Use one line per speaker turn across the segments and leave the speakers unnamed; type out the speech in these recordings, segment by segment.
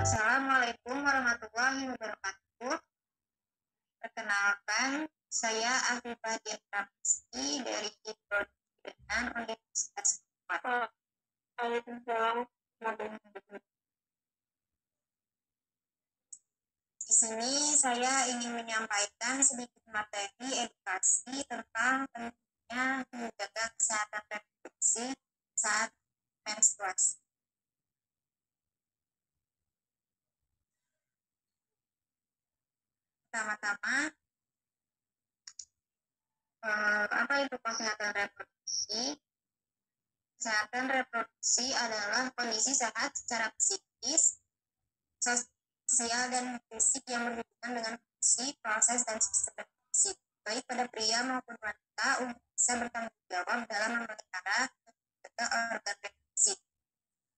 Assalamualaikum warahmatullahi wabarakatuh. Perkenalkan, saya Afifah Dian Pramesti dari Perhimpunan Universitas Unpad. Waalaikumsalam warahmatullahi wabarakatuh. Di sini saya ingin menyampaikan sedikit materi edukasi tentang pentingnya menjaga kesehatan reproduksi saat menstruasi. Pertama-tama, apa itu kesehatan reproduksi? Kesehatan reproduksi adalah kondisi sehat secara psikis, sosial, dan fisik yang berhubungan dengan fungsi, proses, dan sistem reproduksi, baik pada pria maupun wanita, untuk bisa bertanggung jawab dalam memelihara dan menjaga organ reproduksi.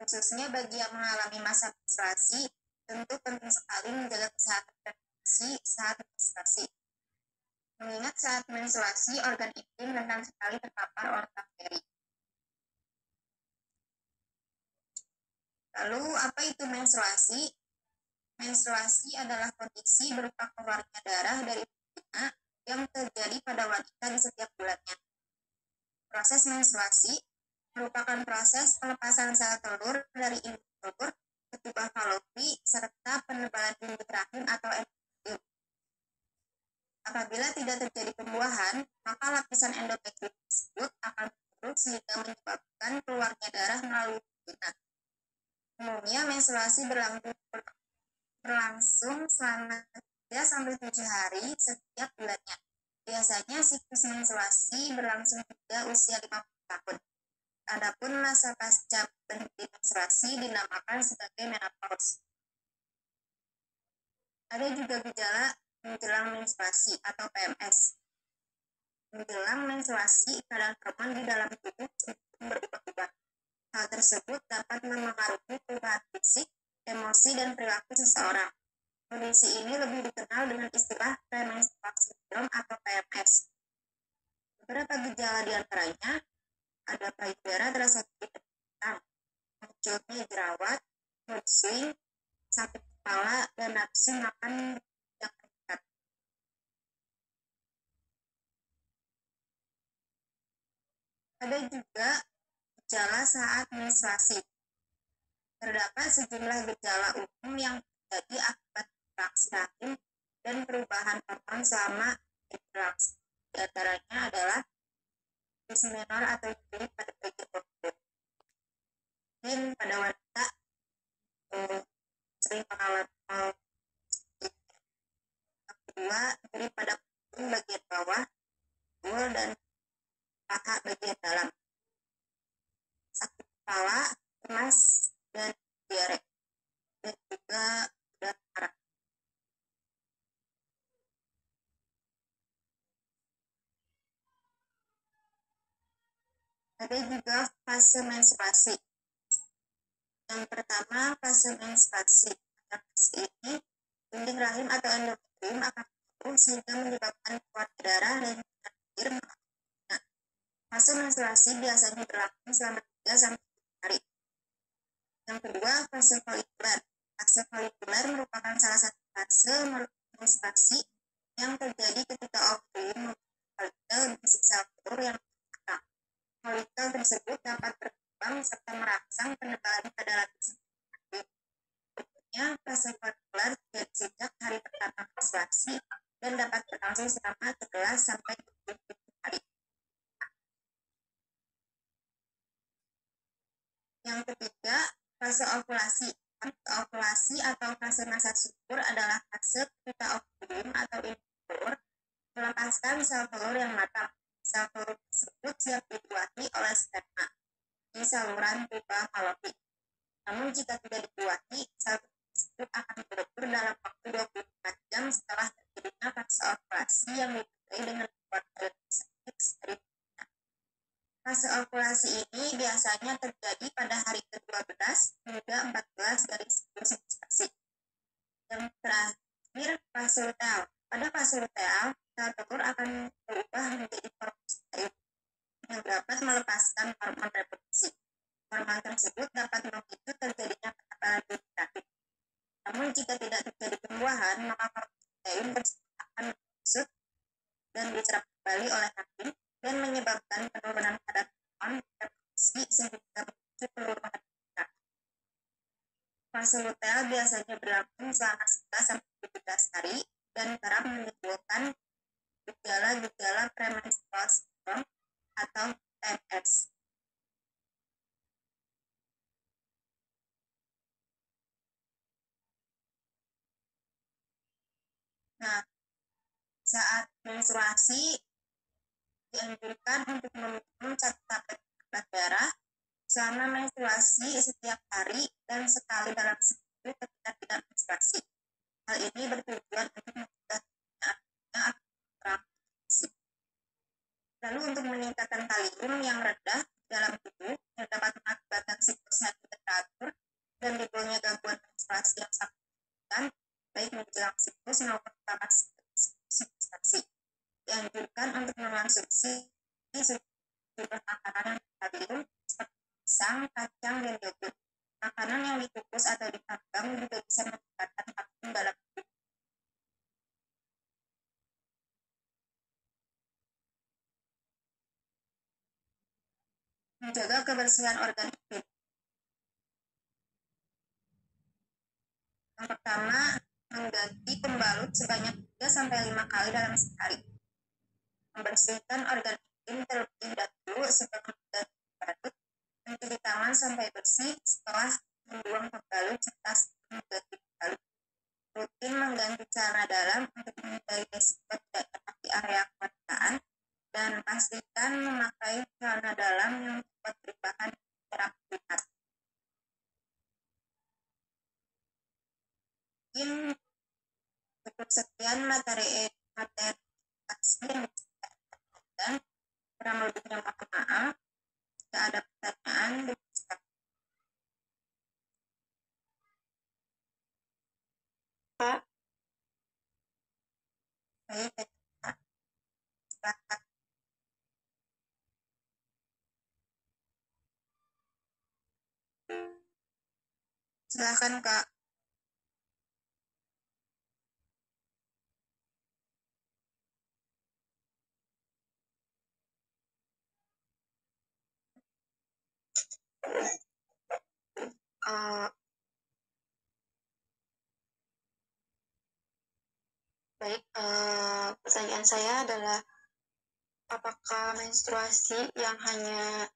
Khususnya bagi yang mengalami masa menstruasi, tentu penting sekali menjaga kesehatan reproduksi saat menstruasi. Mengingat saat menstruasi, organ intim rentan sekali terpapar oleh bakteri. Lalu, apa itu menstruasi? Menstruasi adalah kondisi berupa keluarnya darah dari vagina yang terjadi pada wanita di setiap bulannya. Proses menstruasi merupakan proses pelepasan sel telur dari induk telur ke tubuh falopi serta penebalan induk rahim atau epitelium. Apabila tidak terjadi pembuahan, maka lapisan endometrium tersebut akan terus sehingga menyebabkan keluarnya darah melalui vagina. Umumnya menstruasi berlangsung selama 3-7 hari setiap bulannya. Biasanya siklus menstruasi berlangsung hingga usia 50 tahun. Adapun masa pasca berhenti menstruasi dinamakan sebagai menopause. Ada juga gejala menjelang menstruasi atau PMS. Menjelang menstruasi, kadar hormon di dalam tubuh cenderung berubah-ubah. Hal tersebut dapat memengaruhi perubahan fisik, emosi, dan perilaku seseorang. Kondisi ini lebih dikenal dengan istilah premenstrual syndrome atau PMS. Beberapa gejala diantaranya ada payudara terasa hitam, munculnya jerawat, mood swing, sakit kepala, dan nafsu makan yang meningkat. Ada juga gejala saat menstruasi. Terdapat sejumlah gejala umum yang terjadi akibat interaksi rahim dan perubahan hormon selama interaksi. Di antaranya adalah dismenor atau nyeri pada bagian perut. Mungkin pada wanita sering mengalami yang kedua, nyeri pada bagian bawah, mulut, dan paha bagian dalam, sakit kepala, cemas, dan diare, dan juga udah marah. Ada juga fase menstruasi. Yang pertama, fase menstruasi. Pada fase ini, dinding rahim atau endometrium akan tumbuh sehingga menyebabkan keluar darah dan air. Fase menstruasi biasanya berlangsung selama 3-5 hari. Yang kedua, fase folikuler. Fase folikuler merupakan salah satu fase menstruasi yang terjadi ketika ovarium folikel berisi sel telur yang matang. Folikel tersebut dapat berkembang serta merangsang penebalan pada lapisan rahim. Berikutnya, fase folikuler terjadi sejak hari pertama menstruasi dan dapat berlangsung selama 11-20 hari. Yang ketiga, fase ovulasi. Ovulasi atau fase masa subur adalah fase ketika ovarium atau induk telur melepaskan sel telur yang matang. Sel telur tersebut siap dibuahi oleh sperma di saluran pipa falopi. Namun jika tidak dibuahi, sel telur tersebut akan berlebur dalam waktu 24 jam setelah terjadinya fase ovulasi yang ditandai dengan keluarnya seks dari vagina. Fase ovulasi ini biasanya terjadi pada hari ke-12 hingga 14 dari siklus menstruasi. Yang terakhir, fase luteal. Pada fase luteal, sel telur akan berubah menjadi progesteron yang dapat melepaskan hormon reproduksi. Hormon tersebut dapat memicu terjadinya kekebalan rahim. jika tidak terjadi pembuahan, maka protein tersebut akan membusuk dan diserap kembali oleh hakim dan menyebabkan penurunan kadar hormon reproduksi sehingga memicu penurunan kadar. Fase luteal biasanya berlangsung selama 11-17 hari dan kerap menimbulkan gejala-gejala premenstrual syndrome atau PMS. Nah, saat menstruasi dianjurkan untuk meminum 1 tablet obat darah selama menstruasi setiap hari dan sekali dalam seminggu ketika tidak menstruasi. Hal ini bertujuan untuk mencegah reproduksi. Lalu untuk meningkatkan kalium yang rendah dalam tubuh yang dapat mengakibatkan siklus yang tidak teratur dan timbulnya gangguan menstruasi yang sangat signifikan baik menjelang siklus maupun selama menstruasi. Dianjurkan untuk mengonsumsi sejumlah makanan yang kalium seperti pisang, kacang, dan yogurt. Makanan yang dikukus atau dipanggang juga bisa meningkatkan kalium dalam tubuh. Menjaga kebersihan organ hidup. Yang pertama, mengganti pembalut sebanyak 3-5 kali dalam sehari. Membersihkan organ intim terlebih dahulu sebelum mengganti pembalut. Mencuci tangan sampai bersih setelah membuang pembalut serta sebelum mengganti pembalut. Rutin mengganti celana dalam untuk menghindari risiko tidak enak di area kewargaan dan pastikan memakai celana dalam yang terbuat dari bahan cerah lihat. Mungkin cukup sekian materi yang dan kurang lebihnya mohon maaf. Jika ada pertanyaan, Pak. Baik, silakan. Silakan, Kak. Baik, pertanyaan saya adalah apakah menstruasi yang hanya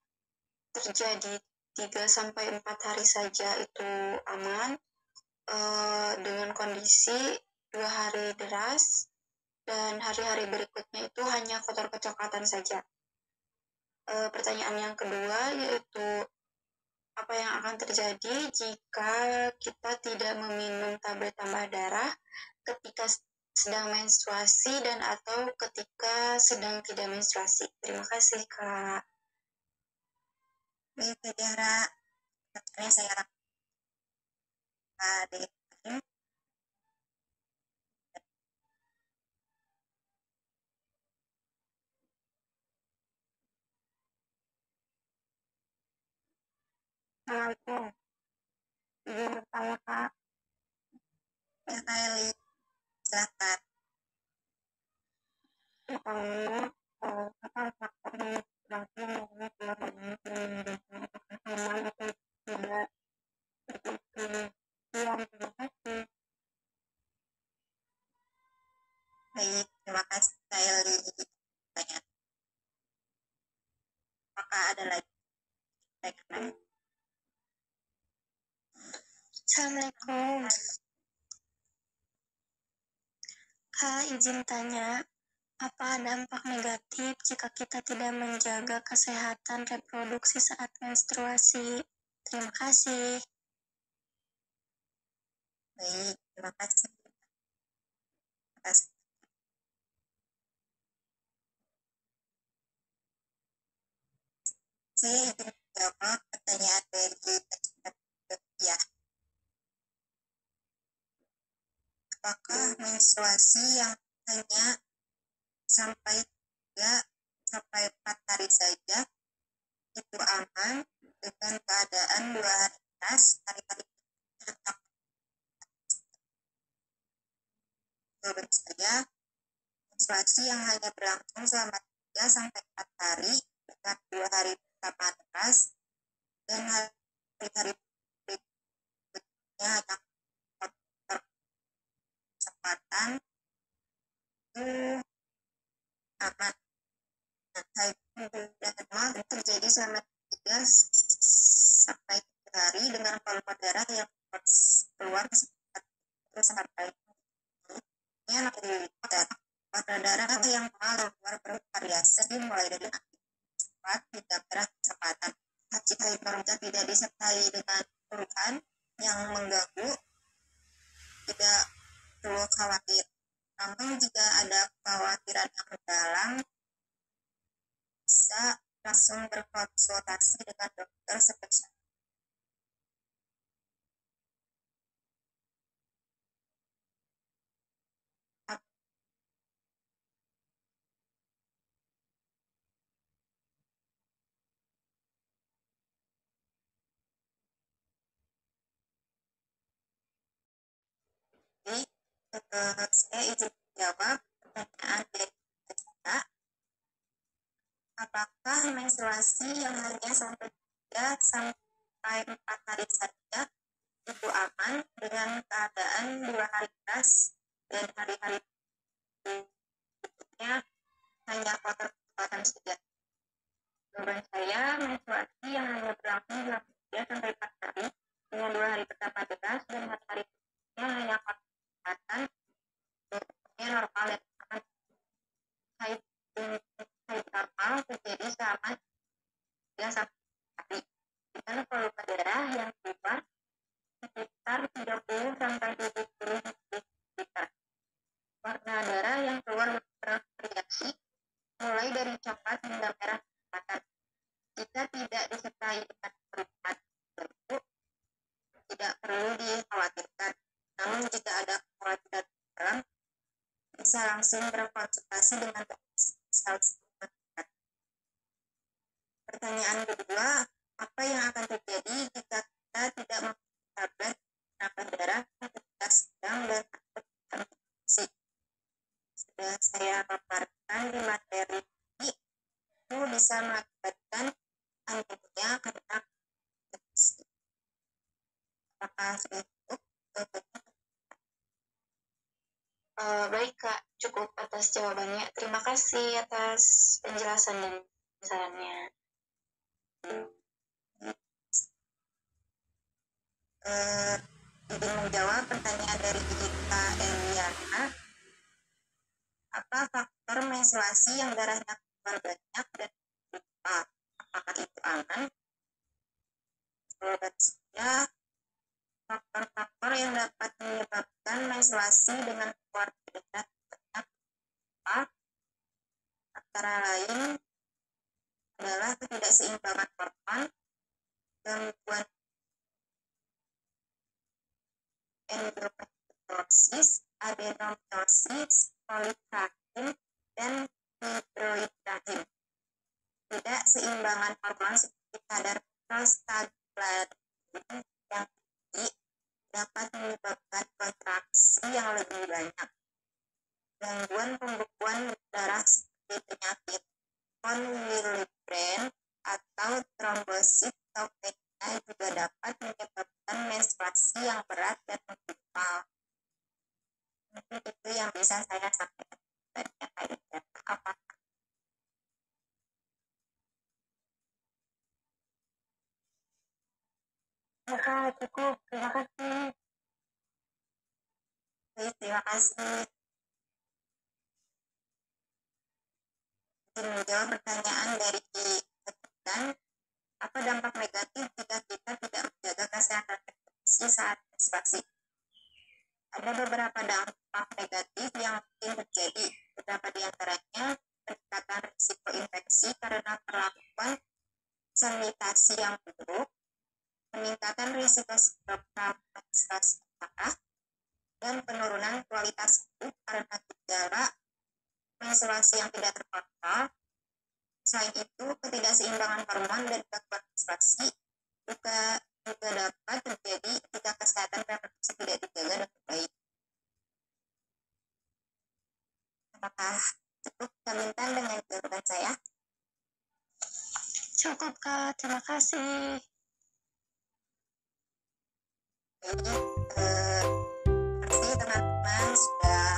terjadi 3-4 hari saja itu aman dengan kondisi 2 hari deras dan hari-hari berikutnya itu hanya kotor kecoklatan saja. Pertanyaan yang kedua yaitu apa yang akan terjadi jika kita tidak meminum tablet tambah darah ketika sedang menstruasi dan atau ketika sedang tidak menstruasi. Terima kasih, Kak. Baik, Tiara. Pertanyaan saya adik. Assalamualaikum. Izin bertanya, Kak. Ya, Kak Eli. Silakan. Apa faktor menstruasi yang membuat keluarganya aman atau tidak seperti yang terima kasih. Baik, terima kasih Kak Eli. Pertanyaan. Apakah ada lagi pertanyaan? Assalamualaikum. Kak, izin tanya, apa dampak negatif jika kita tidak menjaga kesehatan reproduksi saat menstruasi? Terima kasih. Baik, terima kasih. Terima kasih. Saya ingin menjawab pertanyaan dari ya. Apakah menstruasi yang hanya sampai 3-4 hari saja itu aman dengan keadaan 2 hari keras, hari-hari Jawaban saya, menstruasi yang hanya berlangsung selama 3 sampai 4 hari dengan 2 hari pertama deras dan hari-hari berikutnya hanya kesempatan itu aman. Haid dan demam terjadi selama 3 sampai 7 hari dengan volume darah yang keluar terus sampai ini anak warna darah yang keluar bervariasi mulai dari cepat hingga merah kecepatan. Jika hiperinflasi tidak disertai dengan keluhan yang mengganggu, tidak perlu khawatir. Namun jika ada kekhawatiran yang mendalam, bisa langsung berkonsultasi dengan dokter spesialis. Jadi, saya izin menjawab pertanyaan dari kita. Apakah menstruasi yang hanya sampai 3 sampai 4 hari saja itu aman dengan keadaan 2 hari keras dan hari-hari berikutnya hanya kotor-kotoran saja? Jawaban saya, menstruasi yang hanya berlangsung 3 sampai 4 hari dengan 2 hari pertama deras dan hari-hari berikutnya hanya kotor-kotoran bentuknya normal dan aman. Haid normal terjadi selama 3 sampai 4 hari dengan volume darah yang keluar sekitar 30 sampai 70 ml. Warna darah yang keluar bervariasi mulai dari coklat hingga merah kecepatan. Jika tidak disertai dengan perubahan tertentu, tidak perlu dikhawatirkan. Namun jika ada kekhawatiran dalam, bisa langsung berkonsultasi dengan dokter spesialis. Pertanyaan kedua, apa yang akan terjadi jika kita tidak memakai tablet penambah darah ketika sedang dan akut infeksi? Sudah saya paparkan di materi ini, itu bisa mengakibatkan anemia karena infeksi. Apakah sudah cukup? Baik Kak, cukup atas jawabannya. Terima kasih atas penjelasan dan sarannya. Ingin menjawab pertanyaan dari Gita Eliana, apa faktor menstruasi yang darahnya keluar banyak dan lupa? Apakah itu aman? Jawaban saya, faktor-faktor yang dapat menyebabkan menstruasi dengan keluar darah banyak lupa antara lain adalah ketidakseimbangan hormon, gangguan endometriosis, adenomyosis, politrakim, dan fibroid rahim. Tidak seimbangan hormon seperti kadar prostaglandin yang tinggi dapat menyebabkan kontraksi yang lebih banyak. Gangguan pembekuan darah seperti penyakit von Willebrand atau trombositopenia juga dapat menyebabkan menstruasi yang berat dan menggumpal. Mungkin itu yang bisa saya sampaikan. Apa? Maka cukup. Terima kasih. Baik, terima kasih. Ingin menjawab pertanyaan dari Ketan, apa dampak negatif jika kita tidak menjaga kesehatan reproduksi saat menstruasi? Ada beberapa dampak negatif yang mungkin terjadi. Beberapa di antaranya peningkatan risiko infeksi karena perlakuan sanitasi yang buruk, peningkatan risiko program menstruasi parah, dan penurunan kualitas hidup karena gejala menstruasi yang tidak terkontrol. Selain itu, ketidakseimbangan hormon dan gangguan menstruasi juga dapat terjadi jika kesehatan reproduksi tidak dijaga dengan baik.
Cukup, Kak. Terima kasih.
Jadi, terima kasih teman-teman sudah